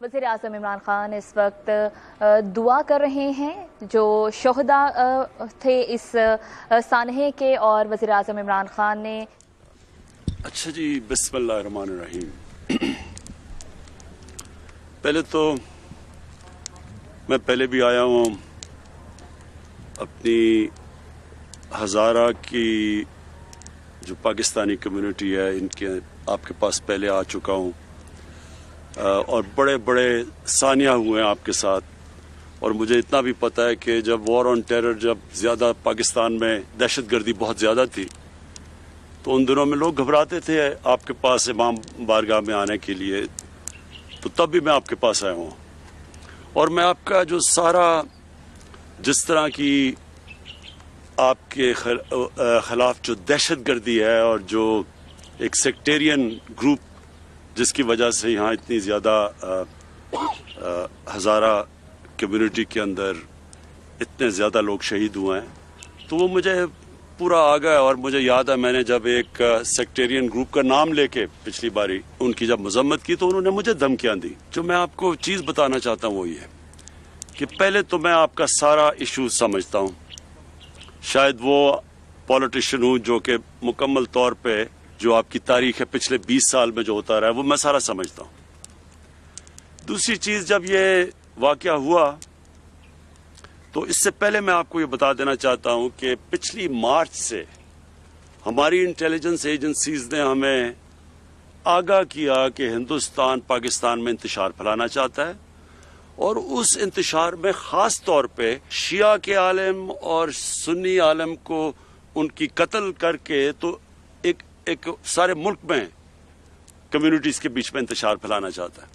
وزیر اعظم عمران خان اس وقت دعا کر رہے ہیں جو شہداء تھے اس سانحے کے، اور وزیر اعظم عمران خان نے اچھا جی، بسم اللہ الرحمن الرحیم۔ پہلے تو میں پہلے بھی آیا ہوں، اپنی ہزارہ کی جو پاکستانی کمیونٹی ہے ان کے آپ کے پاس پہلے آ چکا ہوں، اور بڑے بڑے ثانیہ ہوئے ہیں آپ کے ساتھ۔ اور مجھے اتنا بھی پتہ ہے کہ جب وار آن ٹیرر، جب زیادہ پاکستان میں دہشت گردی بہت زیادہ تھی، تو ان دنوں میں لوگ گھبراتے تھے آپ کے پاس امام بارگاہ میں آنے کے لیے، تو تب بھی میں آپ کے پاس آیا ہوں۔ اور میں آپ کا جو سارا جس طرح کی آپ کے خلاف جو دہشت گردی ہے اور جو ایک سیکٹیرین گروپ جس کی وجہ سے یہاں اتنی زیادہ ہزارہ کمیونٹی کے اندر اتنے زیادہ لوگ شہید ہوئے ہیں، تو وہ مجھے پورا آ گیا۔ اور مجھے یاد ہے میں نے جب ایک سیکٹیرین گروپ کا نام لے کے پچھلی باری ان کی جب مذمت کی تو انہوں نے مجھے دھمکیاں دی۔ جو میں آپ کو چیز بتانا چاہتا ہوں وہ یہ ہے کہ پہلے تو میں آپ کا سارا ایشو سمجھتا ہوں، شاید وہ پولیٹیشین ہوں جو کہ مکمل طور پہ جو آپ کی تاریخ ہے پچھلے 20 سال میں جو ہوتا رہا ہے وہ میں سارا سمجھتا ہوں۔ دوسری چیز، جب یہ واقعہ ہوا تو اس سے پہلے میں آپ کو یہ بتا دینا چاہتا ہوں کہ پچھلی مارچ سے ہماری انٹیلیجنس ایجنسیز نے ہمیں آگاہ کیا کہ ہندوستان پاکستان میں انتشار پھیلانا چاہتا ہے، اور اس انتشار میں خاص طور پہ شیعہ کے عالم اور سنی عالم کو ان کی قتل کر کے تو ایک سارے ملک میں کمیونٹیز کے بیچ میں انتشار پھیلانا چاہتا ہے۔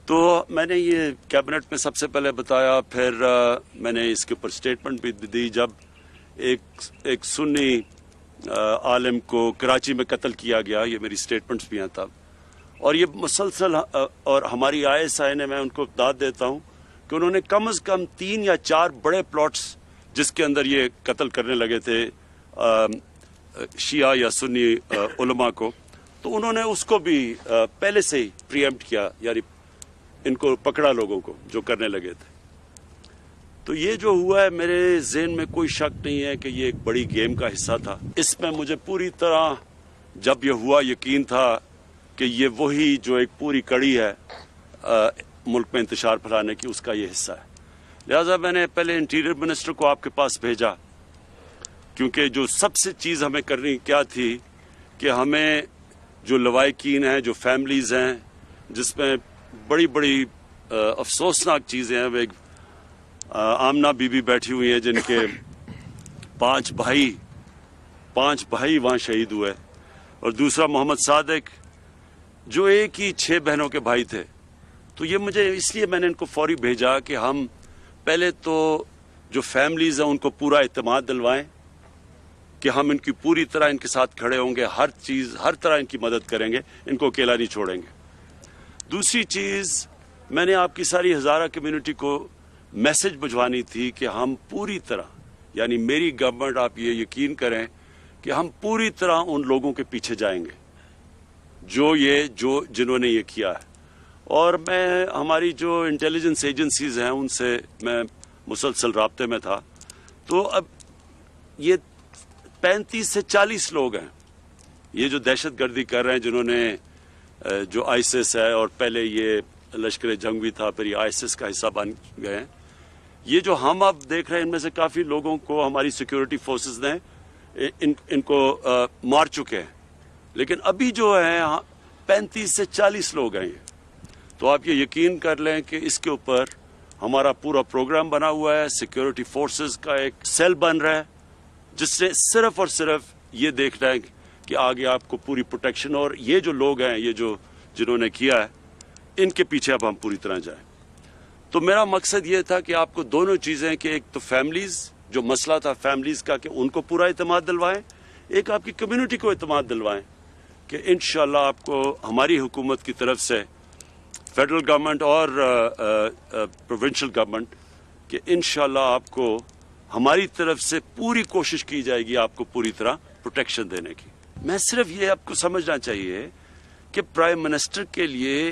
تو میں نے یہ کیبنٹ میں سب سے پہلے بتایا، پھر میں نے اس کے اوپر سٹیٹمنٹ بھی دی جب ایک سنی عالم کو کراچی میں قتل کیا گیا، یہ میری سٹیٹمنٹس بھی ہیں تب۔ اور یہ مسلسل، اور ہماری ISI نے، میں ان کو داد دیتا ہوں کہ انہوں نے کم از کم 3 یا 4 بڑے پلاٹس جس کے اندر یہ قتل کرنے لگے تھے شیعہ یا سنی علماء کو، تو انہوں نے اس کو بھی پہلے سے ہی پریمپٹ کیا، یعنی ان کو پکڑا لوگوں کو جو کرنے لگے تھے۔ تو یہ جو ہوا ہے میرے ذہن میں کوئی شک نہیں ہے کہ یہ ایک بڑی گیم کا حصہ تھا۔ اس میں مجھے پوری طرح جب یہ ہوا یقین تھا کہ یہ وہی جو ایک پوری کڑی ہے ملک میں انتشار پھیلانے کی، اس کا یہ حصہ ہے۔ لہٰذا میں نے پہلے انٹیریئر منسٹر کو آپ کے پاس بھیجا، کیونکہ جو سب سے چیز ہمیں کرنی کیا تھی کہ ہمیں جو لوائقین ہیں، جو فیملیز ہیں جس میں بڑی بڑی افسوسناک چیزیں ہیں، ایک آمنہ بی بی بیٹھی ہوئی ہیں جن کے 5 بھائی وہاں شہید ہوئے، اور دوسرا محمد صادق جو ایک ہی 6 بہنوں کے بھائی تھے۔ تو یہ مجھے اس لیے میں نے ان کو فوری بھیجا کہ ہم پہلے تو جو فیملیز ہیں ان کو پورا اعتماد دلوائیں کہ ہم ان کی پوری طرح ان کے ساتھ کھڑے ہوں گے، ہر طرح ان کی مدد کریں گے، ان کو اکیلا نہیں چھوڑیں گے۔ دوسری چیز، میں نے آپ کی ساری ہزارہ کمیونٹی کو میسج بھجوانی تھی کہ ہم پوری طرح، یعنی میری گورنمنٹ، آپ یہ یقین کریں کہ ہم پوری طرح ان لوگوں کے پیچھے جائیں گے جنہوں نے یہ کیا ہے۔ اور میں ہماری جو انٹیلیجنس ایجنسیز ہیں ان سے میں مسلسل رابطے میں تھا۔ تو اب یہ 35 سے 40 لوگ ہیں یہ جو دہشت گردی کر رہے ہیں، جنہوں نے جو ISIS ہے، اور پہلے یہ لشکر جنگ بھی تھا، پھر یہ ISIS کا حصہ بن گئے ہیں۔ یہ جو ہم اب دیکھ رہے ہیں ان میں سے کافی لوگوں کو ہماری سیکیورٹی فورسز نے ان کو مار چکے ہیں، لیکن ابھی جو ہیں 35 سے 40 لوگ ہیں یہ۔ تو آپ یہ یقین کر لیں کہ اس کے اوپر ہمارا پورا پروگرام بنا ہوا ہے، سیکیورٹی فورسز کا ایک سیل بن رہا ہے جس سے صرف اور صرف یہ دیکھنا ہے کہ آگے آپ کو پوری پروٹیکشن، اور یہ جو لوگ ہیں یہ جنہوں نے کیا ہے ان کے پیچھے اب ہم پوری طرح جائیں۔ تو میرا مقصد یہ تھا کہ آپ کو دونوں چیزیں، کہ ایک تو فیملیز، جو مسئلہ تھا فیملیز کا، کہ ان کو پورا اعتماد دلوائیں، ایک آپ کی کمیونٹی کو اعتماد دلوائیں کہ انشاءاللہ آپ کو ہماری حکومت کی طرف سے، فیڈرل گورنمنٹ اور پروونشل گورنمنٹ، کہ انشاءاللہ آپ کو ہماری طرف سے پوری کوشش کی جائے گی آپ کو پوری طرح پروٹیکشن دینے کی۔ میں صرف یہ آپ کو سمجھنا چاہیے کہ پرائم منسٹر کے لیے